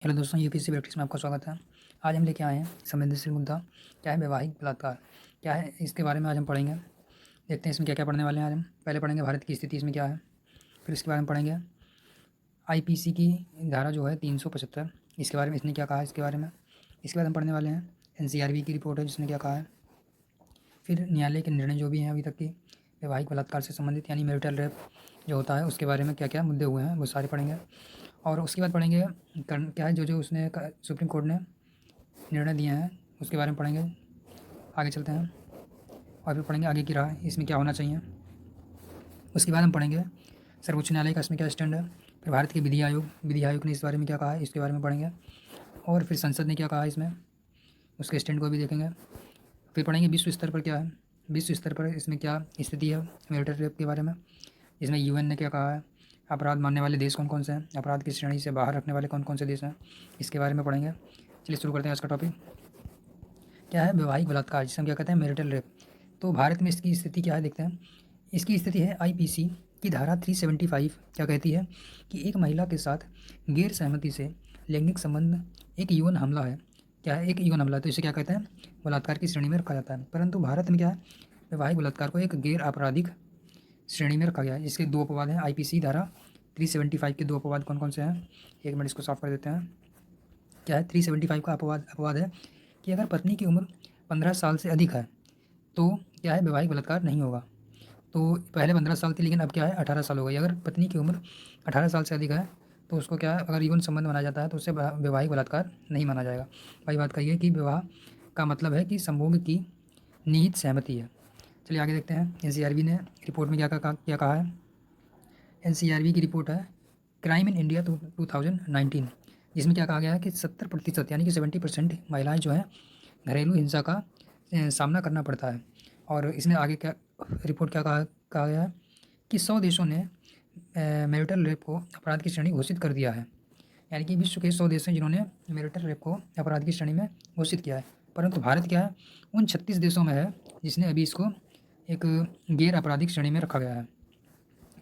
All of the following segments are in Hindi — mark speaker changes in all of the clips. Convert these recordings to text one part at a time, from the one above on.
Speaker 1: हेलो दोस्तों, यूपीएससी प्रैक्टिस में आपका स्वागत है। आज हम लेके आए हैं संवेदनशील मुद्दा, क्या है वैवाहिक बलात्कार, क्या है इसके बारे में आज हम पढ़ेंगे। देखते हैं इसमें क्या क्या पढ़ने वाले हैं। आज हम पहले पढ़ेंगे भारत की स्थिति इसमें क्या है, फिर इसके बारे में पढ़ेंगे आईपीसी की धारा जो है 375, इसके बारे में इसने क्या कहा है इसके बारे में। इसके बाद हम पढ़ने वाले हैं एनसीआरबी की रिपोर्ट है जिसने क्या कहा है। फिर न्यायालय के निर्णय जो भी हैं अभी तक की वैवाहिक बलात्कार से संबंधित यानी मैरिटल रेप जो होता है उसके बारे में क्या क्या मुद्दे हुए हैं वो सारे पढ़ेंगे। और उसके बाद पढ़ेंगे क्या है जो उसने सुप्रीम कोर्ट ने निर्णय दिए हैं उसके बारे में पढ़ेंगे। आगे चलते हैं और फिर पढ़ेंगे आगे की राह इसमें क्या होना चाहिए। उसके बाद हम पढ़ेंगे सर्वोच्च न्यायालय का इसमें क्या स्टैंड है। फिर भारत के विधि आयोग ने इस बारे में क्या कहा है इसके बारे में पढ़ेंगे। और फिर संसद ने क्या कहा है इसमें, उसके स्टैंड को भी देखेंगे। फिर पढ़ेंगे विश्व स्तर पर क्या है, विश्व स्तर पर इसमें क्या स्थिति है मैरिटल रेप के बारे में। इसमें यूएन ने क्या कहा है, अपराध मानने वाले देश कौन कौन से हैं, अपराध की श्रेणी से बाहर रखने वाले कौन कौन से देश हैं, इसके बारे में पढ़ेंगे। चलिए शुरू करते हैं आज का टॉपिक। क्या है वैवाहिक बलात्कार जिसे हम क्या कहते हैं मैरिटल रेप। तो भारत में इसकी स्थिति क्या है देखते हैं। इसकी स्थिति है आईपीसी की धारा 375 क्या कहती है कि एक महिला के साथ गैर सहमति से लैंगिक संबंध एक यौन हमला है। क्या है एक यौन हमला, तो इसे क्या कहते हैं बलात्कार की श्रेणी में रखा जाता है। परंतु भारत में क्या है वैवाहिक बलात्कार को एक गैर आपराधिक श्रेणी में रखा गया है। इसके दो अपवाद हैं आईपीसी धारा 375 के दो अपवाद कौन कौन से हैं, एक मिनट इसको साफ कर देते हैं। क्या है 375 का अपवाद है कि अगर पत्नी की उम्र 15 साल से अधिक है तो क्या है वैवाहिक बलात्कार नहीं होगा। तो पहले 15 साल थी लेकिन अब क्या है 18 साल हो गई। अगर पत्नी की उम्र 18 साल से अधिक है तो उसको क्या है अगर यौन संबंध माना जाता है तो उससे वैवाहिक बलात्कार नहीं माना जाएगा। वही बात कही है कि विवाह का मतलब है कि संभोग की निहित सहमति है। चलिए आगे देखते हैं एनसीआरबी ने रिपोर्ट में क्या कहा है। एनसीआरबी की रिपोर्ट है क्राइम इन इंडिया 2019, जिसमें क्या कहा गया है कि 70% यानी कि 70% महिलाएं जो हैं घरेलू हिंसा का सामना करना पड़ता है। और इसमें आगे क्या रिपोर्ट क्या कहा गया है कि 100 देशों ने मैरिटल रेप को अपराध की श्रेणी घोषित कर दिया है। यानी कि विश्व के 100 देश हैं जिन्होंने मैरिटल रेप को अपराध की श्रेणी में घोषित किया है। परंतु भारत क्या है उन 36 देशों में है जिसने अभी इसको एक गैर आपराधिक श्रेणी में रखा गया है।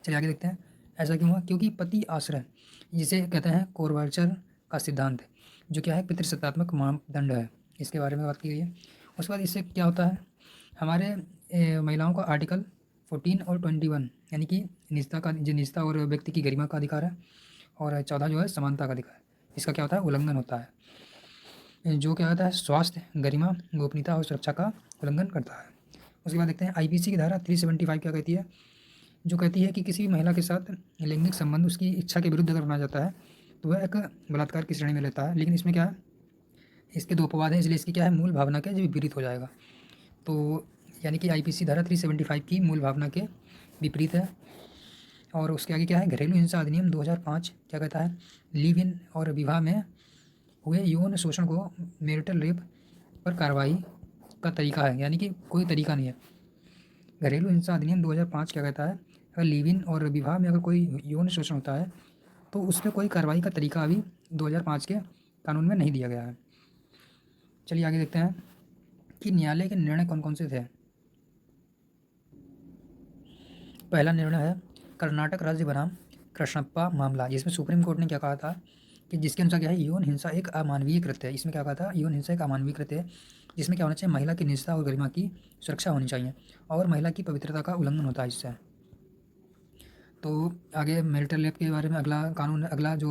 Speaker 1: चलिए आगे देखते हैं ऐसा क्यों हुआ, क्योंकि पति आश्रय जिसे कहते हैं कोरवाचर का सिद्धांत जो क्या है पितृसत्तात्मक मापदंड है, इसके बारे में बात की गई है। उसके बाद इससे क्या होता है हमारे महिलाओं का आर्टिकल 14 और 21 यानी कि निजता और व्यक्ति की गरिमा का अधिकार है, और 14 जो है समानता का अधिकार, इसका क्या होता है उल्लंघन होता है। जो क्या होता है स्वास्थ्य गरिमा गोपनीयता और सुरक्षा का उल्लंघन करता है। उसके बाद देखते हैं आईपीसी की धारा 375 क्या कहती है, जो कहती है कि किसी भी महिला के साथ लैंगिक संबंध उसकी इच्छा के विरुद्ध अगर बना जाता है तो वह एक बलात्कार की श्रेणी में लेता है। लेकिन इसमें क्या है इसके दो अपवाद हैं, इसलिए इसकी क्या है मूल भावना के विपरीत हो जाएगा। तो यानी कि आईपीसी धारा 375 की मूल भावना के विपरीत है। और उसके आगे क्या है घरेलू हिंसा अधिनियम 2005 क्या कहता है लिव इन और विवाह में हुए यौन शोषण को मैरिटल रेप पर कार्रवाई का तरीका है, यानी कि कोई तरीका नहीं है। घरेलू हिंसा अधिनियम 2005 क्या कहता है अगर लिव इन और विवाह में अगर कोई यौन शोषण होता है तो उस पर कोई कार्रवाई का तरीका अभी 2005 के कानून में नहीं दिया गया है। चलिए आगे देखते हैं कि न्यायालय के निर्णय कौन कौन से थे। पहला निर्णय है कर्नाटक राज्य बनाम कृष्णप्पा मामला, जिसमें सुप्रीम कोर्ट ने क्या कहा था कि जिसके अनुसार क्या है यौन हिंसा एक अमानवीय कृत्य है। इसमें क्या कहा था यौन हिंसा एक अमानवीय कृत्य है जिसमें क्या होना चाहिए महिला की निजता और गरिमा की सुरक्षा होनी चाहिए और महिला की पवित्रता का उल्लंघन होता है इससे। तो आगे मैरिटल रेप के बारे में अगला जो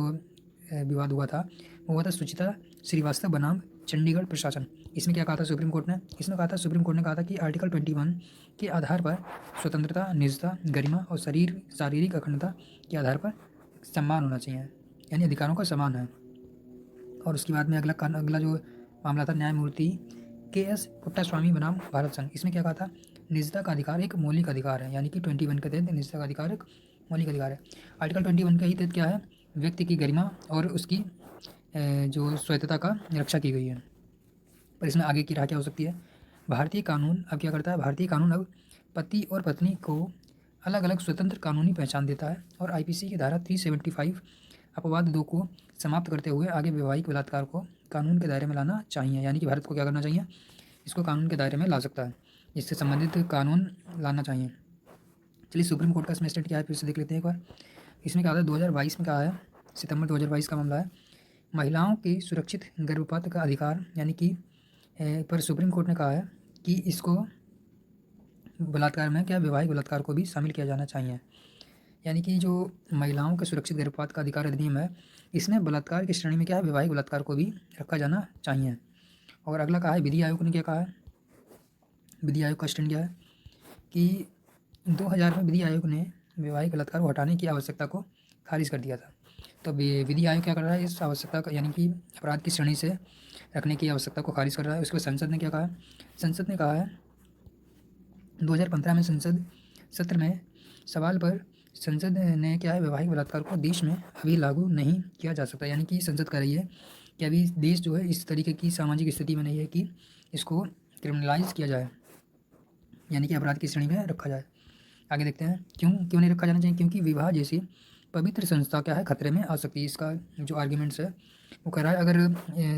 Speaker 1: विवाद हुआ था वो हुआ था सुचिता श्रीवास्तव बनाम चंडीगढ़ प्रशासन। इसमें क्या कहा था सुप्रीम कोर्ट ने, इसमें कहा था सुप्रीम कोर्ट ने कहा था कि आर्टिकल 21 के आधार पर स्वतंत्रता निजता गरिमा और शारीरिक अखंडता के आधार पर सम्मान होना चाहिए, यानी अधिकारों का समान है। और उसके बाद में अगला जो मामला था न्यायमूर्ति KS पुट्टास्वामी बनाम भारत संघ। इसमें क्या कहा था निजता का अधिकार एक मौलिक अधिकार है, यानी कि 21 के तहत निजता का अधिकार एक मौलिक अधिकार है। आर्टिकल 21 के ही तहत क्या है व्यक्ति की गरिमा और उसकी जो स्वायत्तता का रक्षा की गई है। पर इसमें आगे की राह क्या हो सकती है, भारतीय कानून अब क्या करता है भारतीय कानून अब पति और पत्नी को अलग अलग स्वतंत्र कानूनी पहचान देता है और आईपीसी की धारा 375 अपवाद 2 को समाप्त करते हुए आगे वैवाहिक बलात्कार को कानून के दायरे में लाना चाहिए, यानी कि भारत को क्या करना चाहिए इसको कानून के दायरे में ला सकता है, इससे संबंधित कानून लाना चाहिए। चलिए सुप्रीम कोर्ट का इसमें स्टेट क्या है फिर से देख लेते हैं एक बार। इसमें क्या होता है 2022 में कहा है सितंबर 2022 का मामला है महिलाओं की सुरक्षित गर्भपात का अधिकार यानी कि पर सुप्रीम कोर्ट ने कहा है कि इसको बलात्कार में क्या वैवाहिक बलात्कार को भी शामिल किया जाना चाहिए। यानी कि जो महिलाओं के सुरक्षित गर्भपात का अधिकार अधिनियम है, इसमें बलात्कार की श्रेणी में क्या है, वैवाहिक बलात्कार को भी रखा जाना चाहिए। और अगला कहा है, विधि आयोग ने क्या कहा है, विधि आयोग का स्टैंड क्या है कि 2000 में विधि आयोग ने वैवाहिक बलात्कार को हटाने की आवश्यकता को खारिज कर दिया था। तो विधि आयोग क्या कर रहा है, इस आवश्यकता का यानी कि अपराध की श्रेणी से रखने की आवश्यकता को खारिज कर रहा है। उसके बाद संसद ने क्या कहा है, संसद ने कहा है 2015 में संसद सत्र में सवाल पर संसद ने क्या है, वैवाहिक बलात्कार को देश में अभी लागू नहीं किया जा सकता। यानी कि संसद कह रही है कि अभी देश जो है इस तरीके की सामाजिक स्थिति में नहीं है कि इसको क्रिमिनलाइज किया जाए, यानी कि अपराध की श्रेणी में रखा जाए। आगे देखते हैं क्यों क्यों नहीं रखा जाना चाहिए, क्योंकि विवाह जैसी पवित्र संस्था क्या है, खतरे में आ सकती है। इसका जो आर्ग्यूमेंट्स है वो कह रहा है, अगर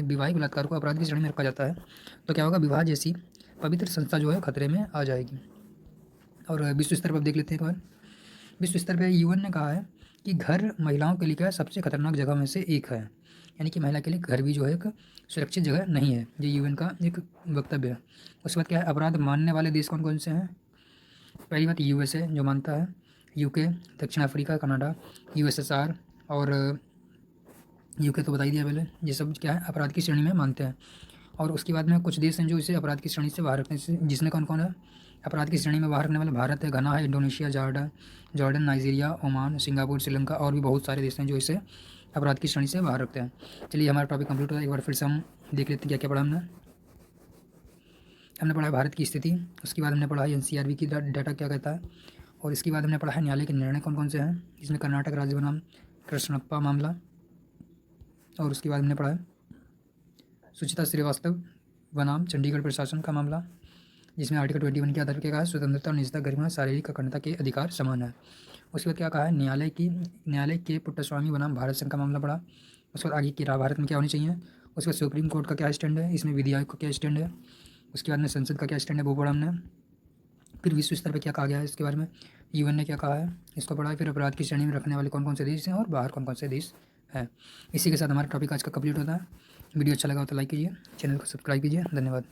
Speaker 1: वैवाहिक बलात्कार को अपराध की श्रेणी में रखा जाता है तो क्या होगा, विवाह जैसी पवित्र संस्था जो है खतरे में आ जाएगी। और विश्व स्तर पर देख लेते हैं एक बार। विश्व स्तर पर यूएन ने कहा है कि घर महिलाओं के लिए क्या है, सबसे खतरनाक जगह में से एक है। यानी कि महिला के लिए घर भी जो है एक सुरक्षित जगह नहीं है, ये यूएन का एक वक्तव्य है। उसके बाद क्या है, अपराध मानने वाले देश कौन कौन से हैं। पहली बात यूएसए जो मानता है, यूके, दक्षिण अफ्रीका, कनाडा, यूएसएसआर और यूके तो बता ही दिया पहले, ये सब क्या है, अपराध की श्रेणी में मानते हैं। और उसके बाद में कुछ देश हैं जो इसे अपराध की श्रेणी से बाहर रखते हैं, जिसमें कौन कौन है, अपराध की श्रेणी में बाहर रखने वाले भारत है, घना है, Indonesia, Jordan, Nigeria, Oman, Singapore, Sri Lanka और भी बहुत सारे देश हैं जो इसे अपराध की श्रेणी से बाहर रखते हैं। चलिए हमारा टॉपिक कंप्लीट हुआ, एक बार फिर से हम देख लेते हैं क्या क्या पढ़ा हमने पढ़ा है भारत की स्थिति, उसके बाद हमने पढ़ा है एनसीआरबी की डाटा क्या कहता है, और इसके बाद हमने पढ़ा है न्यायालय के निर्णय कौन कौन से हैं, इसमें कर्नाटक राज्य बनाम कृष्णप्पा मामला, और उसके बाद हमने पढ़ा है सुचिता श्रीवास्तव बनाम चंडीगढ़ प्रशासन का मामला, जिसमें आर्टिकल 21 के आधार पर क्या कहा है, स्वतंत्रता, निजता, गरिमा, शारीरिक अखंडता के अधिकार समान है। उसके बाद क्या कहा है, न्यायालय के पुट्टस्वामी बनाम भारत संघ का मामला पड़ा। उसके बाद आगे की राह भारत में क्या होनी चाहिए। उसके बाद सुप्रीम कोर्ट का क्या स्टैंड है, इसमें विधि आयोग का क्या स्टैंड है। उसके बाद में संसद का क्या स्टैंड है वो पढ़ा हमने। फिर विश्व स्तर पर क्या कहा गया है इसके बारे में, यूएन ने क्या कहा है इसको पढ़ा है। फिर अपराध की श्रेणी में रखने वाले कौन कौन से देश हैं और बाहर कौन कौन से देश हैं। इसी के साथ हमारा टॉपिक आज का कंप्लीट होता है। वीडियो अच्छा लगा हो तो लाइक कीजिए, चैनल को सब्सक्राइब कीजिए। धन्यवाद।